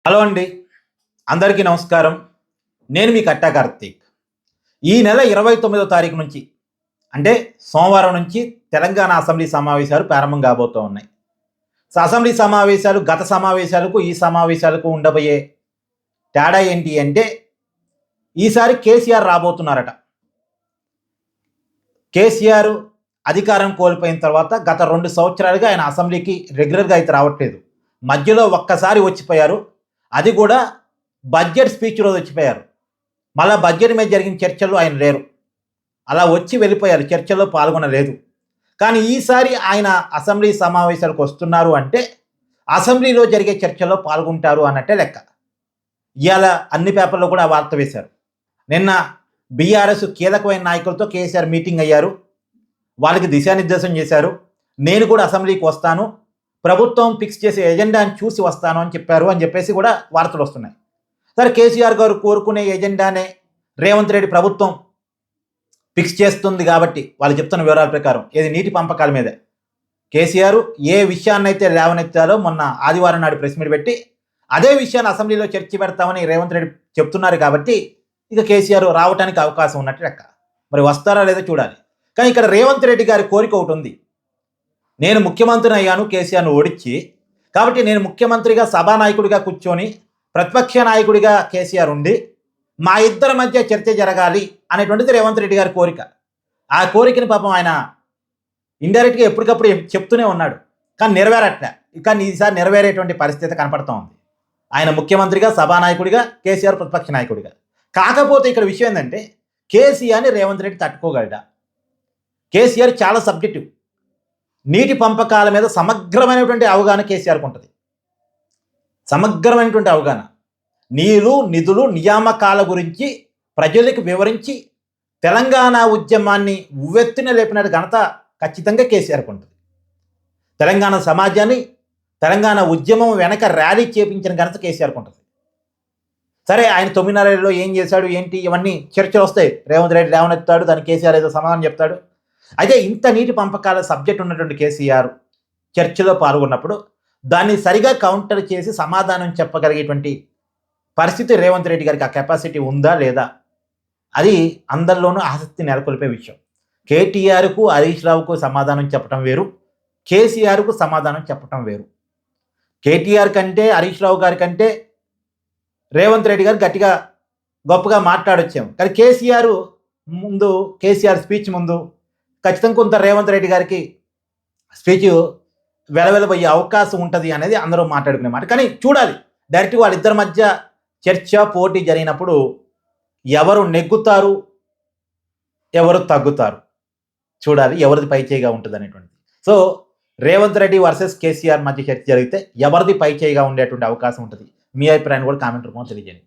Hello అండి, అందరికీ నమస్కారం. నేను మీ కట్టా కార్తీక్. ఈ నెల 29వ తారీఖు నుంచి అంటే సోమవారం నుంచి తెలంగాణ అసెంబ్లీ సమావేశాలు ప్రారంభం కాబోతూ ఉన్నాయి. అసెంబ్లీ సమావేశాలు గత సమావేశాలకు ఈ సమావేశాలకు ఉండబోయే తేడా ఏంటి అంటే ఈసారి కేసీఆర్ రాబోతున్నారట. కేసీఆర్ అధికారం కోల్పోయిన తర్వాత గత 2 సంవత్సరాలుగా ఆయన అసెంబ్లీకి రెగ్యులర్గా అయితే రావట్లేదు. మధ్యలో ఒక్కసారి వచ్చిపోయారు. అది కూడా బడ్జెట్ స్పీచ్ రోజు వచ్చిపోయారు. మళ్ళీ బడ్జెట్ మీద జరిగిన చర్చల్లో ఆయన లేరు. అలా వచ్చి వెళ్ళిపోయారు, చర్చల్లో పాల్గొనలేదు. కానీ ఈసారి ఆయన అసెంబ్లీ సమావేశాలకు వస్తున్నారు అంటే అసెంబ్లీలో జరిగే చర్చల్లో పాల్గొంటారు అన్నట్టే లెక్క. ఇవాళ అన్ని పేపర్లో కూడా ఆ వార్త వేశారు. నిన్న బీఆర్ఎస్ కీలకమైన నాయకులతో కేసీఆర్ మీటింగ్ అయ్యారు. వాళ్ళకి దిశానిర్దేశం చేశారు. నేను కూడా అసెంబ్లీకి వస్తాను, ప్రభుత్వం ఫిక్స్ చేసే ఎజెండాని చూసి వస్తాను అని చెప్పారు అని చెప్పేసి కూడా వార్తలు వస్తున్నాయి. సరే, కేసీఆర్ గారు కోరుకునే ఎజెండానే రేవంత్ రెడ్డి ప్రభుత్వం ఫిక్స్ చేస్తుంది కాబట్టి వాళ్ళు చెప్తున్న వివరాల ప్రకారం ఇది నీటి పంపకాల మీదే. కేసీఆర్ ఏ విషయాన్నైతే లేవనెత్తారో మొన్న ఆదివారం నాడు ప్రెస్ మీట్ పెట్టి అదే విషయాన్ని అసెంబ్లీలో చర్చ పెడతామని రేవంత్ రెడ్డి చెప్తున్నారు కాబట్టి ఇక కేసీఆర్ రావడానికి అవకాశం ఉన్నట్టు లెక్క. మరి వస్తారా లేదో చూడాలి. కానీ ఇక్కడ రేవంత్ రెడ్డి గారి కోరిక ఒకటి ఉంది. నేను ముఖ్యమంత్రిని అయ్యాను కేసీఆర్ను ఓడించి, కాబట్టి నేను ముఖ్యమంత్రిగా సభానాయకుడిగా కూర్చొని ప్రతిపక్ష నాయకుడిగా కేసీఆర్ ఉండి మా ఇద్దరి మధ్య చర్చ జరగాలి అనేటువంటిది రేవంత్ రెడ్డి గారి కోరిక. ఆ కోరికని పాపం ఆయన ఇండైరెక్ట్గా ఎప్పటికప్పుడు చెప్తూనే ఉన్నాడు, కానీ నెరవేరట్లే. కానీ ఈసారి నెరవేరేటువంటి పరిస్థితి కనపడుతూ ఉంది. ఆయన ముఖ్యమంత్రిగా సభానాయకుడిగా, కేసీఆర్ ప్రతిపక్ష నాయకుడిగా. కాకపోతే ఇక్కడ విషయం ఏంటంటే కేసీఆర్ని రేవంత్ రెడ్డి తట్టుకోగలడా? కేసీఆర్ చాలా సబ్జెక్టివ్. నీటి పంపకాల మీద సమగ్రమైనటువంటి అవగాహన కేసీఆర్కి ఉంటుంది. సమగ్రమైనటువంటి అవగాహన, నీళ్లు నిధులు నియామకాల గురించి ప్రజలకు వివరించి తెలంగాణ ఉద్యమాన్ని ఉవ్వెత్తున లేపిన ఘనత ఖచ్చితంగా కేసీఆర్కి ఉంటుంది. తెలంగాణ సమాజాన్ని తెలంగాణ ఉద్యమం వెనక ర్యాలీ చేపించిన ఘనత కేసీఆర్కి ఉంటుంది. సరే, ఆయన 9.5 ఏళ్ళలో ఏం చేశాడు ఏంటి ఇవన్నీ చర్చలు వస్తాయి. రేవంత్ రెడ్డి లేవనెత్తాడు, దానికి కేసీఆర్ ఏదో సమాధానం చెప్తాడు. అయితే ఇంత నీటి పంపకాల సబ్జెక్ట్ ఉన్నటువంటి కేసీఆర్ చర్చలో పాల్గొన్నప్పుడు దాన్ని సరిగా కౌంటర్ చేసి సమాధానం చెప్పగలిగేటువంటి పరిస్థితి రేవంత్ రెడ్డి గారికి ఆ కెపాసిటీ ఉందా లేదా, అది అందరిలోనూ ఆసక్తి నెలకొల్పే విషయం. కేటీఆర్కు హరీష్ రావుకు సమాధానం చెప్పడం వేరు, కేసీఆర్కు సమాధానం చెప్పడం వేరు. కేటీఆర్ కంటే హరీష్ రావు గారి కంటే రేవంత్ రెడ్డి గారు గట్టిగా గొప్పగా మాట్లాడొచ్చాము. కానీ కేసీఆర్ స్పీచ్ ముందు ఖచ్చితంగా కొంత రేవంత్ రెడ్డి గారికి స్పీచ్ వెలవెలబోయే అవకాశం ఉంటుంది అనేది అందరూ మాట్లాడుకునే మాట. కానీ చూడాలి, డైరెక్ట్గా వాళ్ళిద్దరి మధ్య చర్చ పోటీ జరిగినప్పుడు ఎవరు నెగ్గుతారు, ఎవరు తగ్గుతారు చూడాలి, ఎవరిది పైచేయిగా ఉంటుంది అనేటువంటిది. సో రేవంత్ రెడ్డి వర్సెస్ కేసీఆర్ మధ్య చర్చ జరిగితే ఎవరిది పైచేయిగా ఉండేటువంటి అవకాశం ఉంటుంది? మీ అభిప్రాయాన్ని కూడా కామెంట్ రూపంలో తెలియజేయండి.